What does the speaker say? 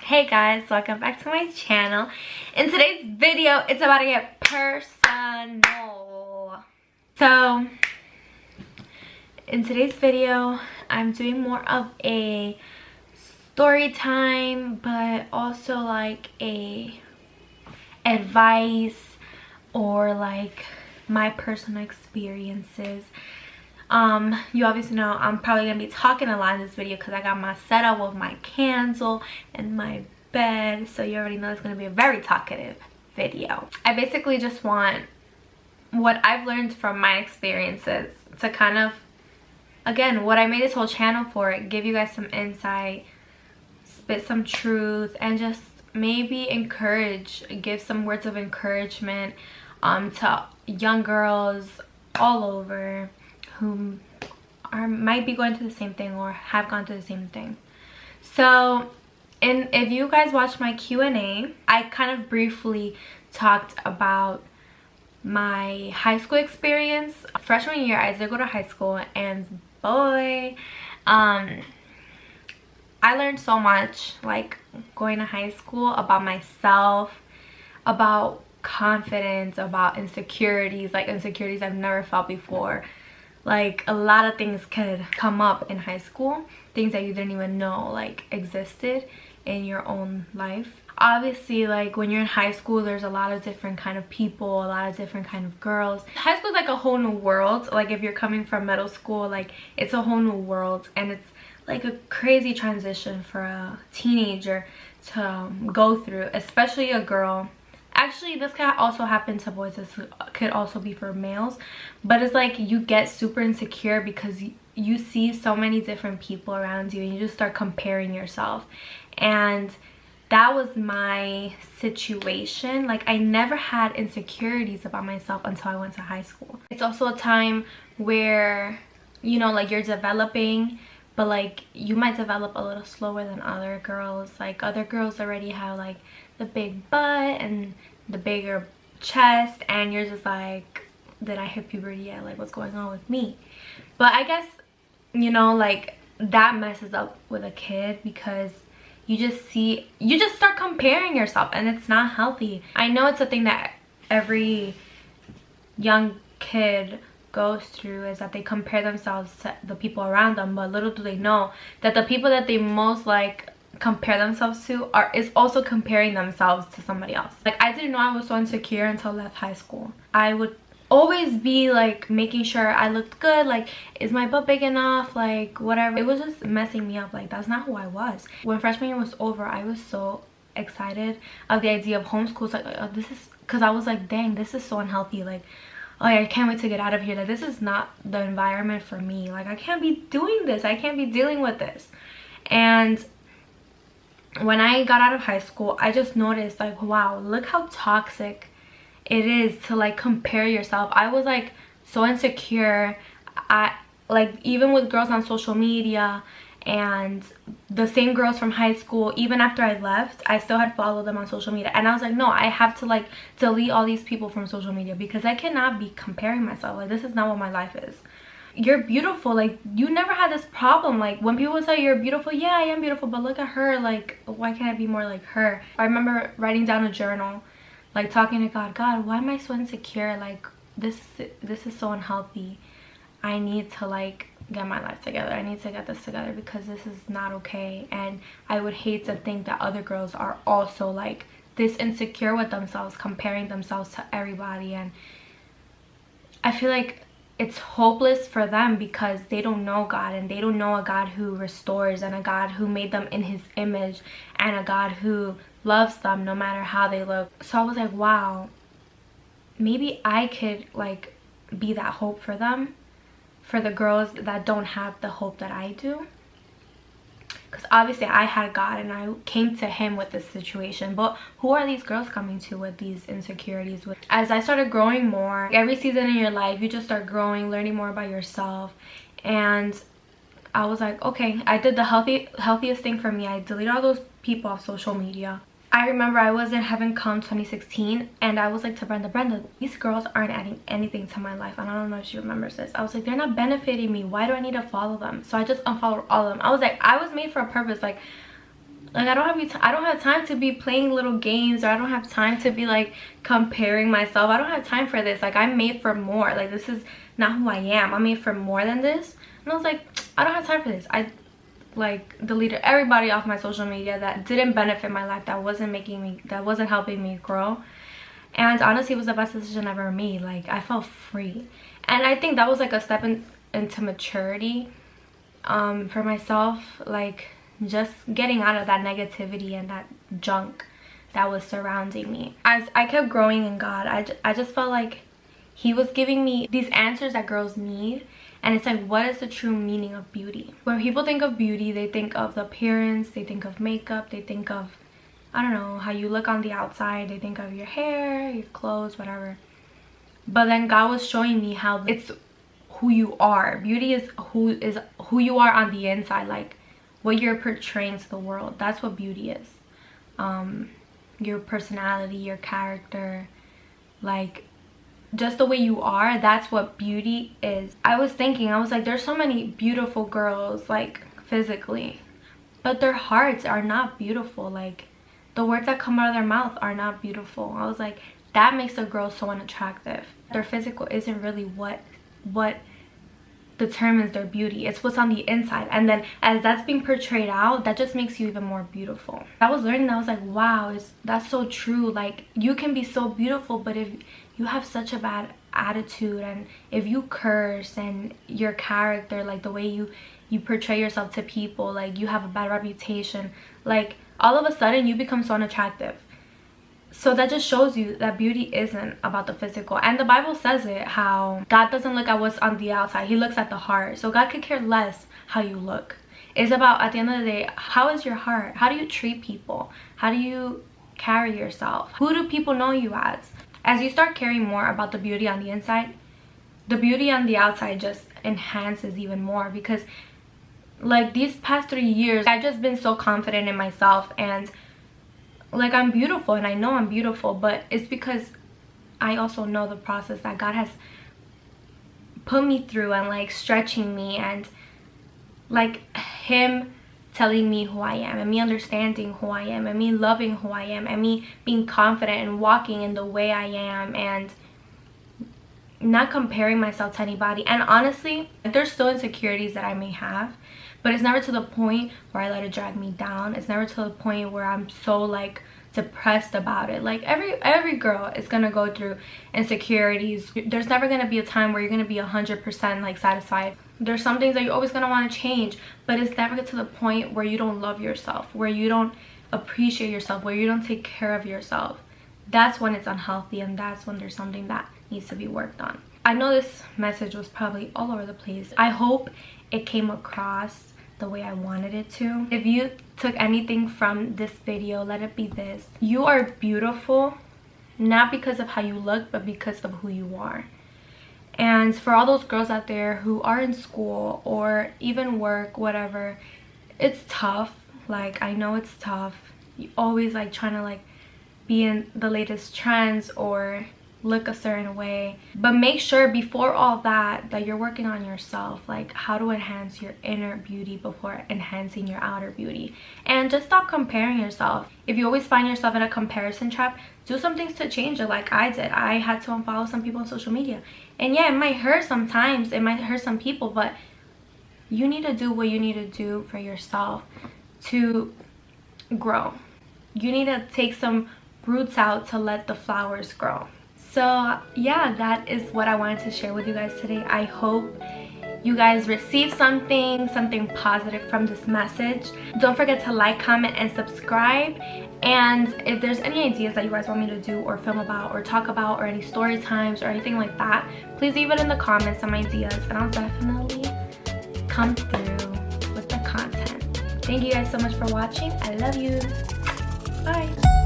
Hey guys, welcome back to my channel. In today's video, it's about to get personal. So, in today's video, I'm doing more of a story time, but also like a advice or like my personal experiences. You obviously know I'm probably gonna be talking a lot in this video because I got my setup with my candle and my bed, so you already know it's gonna be a very talkative video. I basically just want what I've learned from my experiences to kind of, again, what I made this whole channel for, give you guys some insight, spit some truth, and just maybe give some words of encouragement to young girls all over who might be going through the same thing or have gone through the same thing. So if you guys watched my Q&A, I kind of briefly talked about my high school experience. Freshman year, I did go to high school, and boy, I learned so much, like, going to high school, about myself, about confidence, about insecurities, like insecurities I've never felt before. Like, a lot of things could come up in high school, things that you didn't even know like existed in your own life. Obviously, like, when you're in high school, there's a lot of different kind of people, a lot of different kind of girls. High school is like a whole new world. Like, if you're coming from middle school, like, it's a whole new world, and it's like a crazy transition for a teenager to go through, especially a girl. Actually, this can also happen to boys. This could also be for males, but it's like you get super insecure because you see so many different people around you and you just start comparing yourself. And that was my situation. Like, I never had insecurities about myself until I went to high school. It's also a time where, you know, like, you're developing, but like you might develop a little slower than other girls. Like, other girls already have like the big butt and the bigger chest, and you're just like, did I hit puberty yet? Like, what's going on with me? But I guess, you know, like, that messes up with a kid because you just start comparing yourself, and it's not healthy. I know it's a thing that every young kid goes through, is that they compare themselves to the people around them, but little do they know that the people that they most like compare themselves to is also comparing themselves to somebody else. Like, I didn't know I was so insecure until I left high school. I would always be like making sure I looked good, like, is my butt big enough, like, whatever. It was just messing me up. Like, that's not who I was. When freshman year was over, I was so excited of the idea of homeschool. Like, oh, this is, because I was like, dang, this is so unhealthy. Like, oh, I can't wait to get out of here. Like, this is not the environment for me. Like, I can't be doing this. I can't be dealing with this. And when I got out of high school, I just noticed, like, wow, look how toxic it is to like compare yourself. I was like so insecure. Like, even with girls on social media, and the same girls from high school, even after I left, I still had followed them on social media, and I was like, no, I have to like delete all these people from social media because I cannot be comparing myself. Like, this is not what my life is. You're beautiful. Like, you never had this problem. Like, when people say you're beautiful, yeah, I am beautiful, but look at her. Like, why can't I be more like her? I remember writing down a journal, like, talking to God, why am I so insecure? Like, this is so unhealthy. I need to like get my life together. I need to get this together because this is not okay. And I would hate to think that other girls are also like this insecure with themselves, comparing themselves to everybody. And I feel like it's hopeless for them because they don't know God, and they don't know a God who restores, and a God who made them in his image, and a God who loves them no matter how they look. So I was like, wow, maybe I could like be that hope for them, for the girls that don't have the hope that I do. Because obviously I had God and I came to him with this situation, but who are these girls coming to with these insecurities? As I started growing more, every season in your life you just start growing, learning more about yourself, and I was like, okay, I did the healthiest thing for me. I deleted all those people off social media. I remember I was in Heaven Come 2016, and I was like to Brenda, these girls aren't adding anything to my life. And I don't know if she remembers this. I was like, they're not benefiting me. Why do I need to follow them? So I just unfollowed all of them. I was like, I was made for a purpose. Like, Like, I don't have time to be playing little games, or I don't have time to be like comparing myself. I don't have time for this. Like, I'm made for more. Like, this is not who I am. I'm made for more than this. And I was like, I don't have time for this. I like deleted everybody off my social media that didn't benefit my life, that wasn't helping me grow. And honestly, it was the best decision I've ever made. Like, I felt free. And I think that was like a step into maturity for myself. Like, just getting out of that negativity and that junk that was surrounding me. As I kept growing in God, I just felt like he was giving me these answers that girls need. And it's like, what is the true meaning of beauty? When people think of beauty, they think of the appearance, they think of makeup, they think of, I don't know, how you look on the outside, they think of your hair, your clothes, whatever. But then God was showing me how it's who you are. Beauty is who you are on the inside, like what you're portraying to the world. That's what beauty is. Your personality, your character, like just the way you are, that's what beauty is. I was like, there's so many beautiful girls, like physically, but their hearts are not beautiful. Like, the words that come out of their mouth are not beautiful. I was like, that makes a girl so unattractive. Their physical isn't really what determines their beauty. It's what's on the inside. And then as that's being portrayed out, that just makes you even more beautiful. I was learning that. I was like, wow, that's so true. Like, you can be so beautiful, but if you have such a bad attitude, and if you curse, and your character, like the way you portray yourself to people, like you have a bad reputation, like all of a sudden you become so unattractive. So that just shows you that beauty isn't about the physical. And the Bible says it, how God doesn't look at what's on the outside, he looks at the heart. So God could care less how you look. It's about, at the end of the day, how is your heart? How do you treat people? How do you carry yourself? Who do people know you as? As you start caring more about the beauty on the inside, the beauty on the outside just enhances even more. Because like these past 3 years, I've just been so confident in myself, and like I'm beautiful, and I know I'm beautiful, but it's because I also know the process that God has put me through, and like stretching me, and like him telling me who I am, and me understanding who I am, and me loving who I am, and me being confident and walking in the way I am, and not comparing myself to anybody. And honestly, there's still insecurities that I may have, but it's never to the point where I let it drag me down. It's never to the point where I'm so like depressed about it. Like every girl is gonna go through insecurities. There's never gonna be a time where you're gonna be 100% like satisfied. There's some things that you're always gonna want to change, but it's never to the point where you don't love yourself, where you don't appreciate yourself, where you don't take care of yourself. That's when it's unhealthy, and that's when there's something that needs to be worked on. I know this message was probably all over the place. I hope it came across the way I wanted it to. If you took anything from this video, let it be this: you are beautiful, not because of how you look, but because of who you are. And for all those girls out there who are in school or even work, whatever, it's tough. Like, I know it's tough. You always like trying to like be in the latest trends or look a certain way, but make sure before all that you're working on yourself, like how to enhance your inner beauty before enhancing your outer beauty. And just stop comparing yourself. If you always find yourself in a comparison trap, do some things to change it, like I did. I had to unfollow some people on social media, and yeah, it might hurt sometimes, it might hurt some people, but you need to do what you need to do for yourself to grow. You need to take some roots out to let the flowers grow. So yeah, that is what I wanted to share with you guys today. I hope you guys receive something positive from this message. Don't forget to like, comment, and subscribe. And if there's any ideas that you guys want me to do or film about or talk about, or any story times or anything like that, please leave it in the comments, some ideas, and I'll definitely come through with the content. Thank you guys so much for watching. I love you. Bye.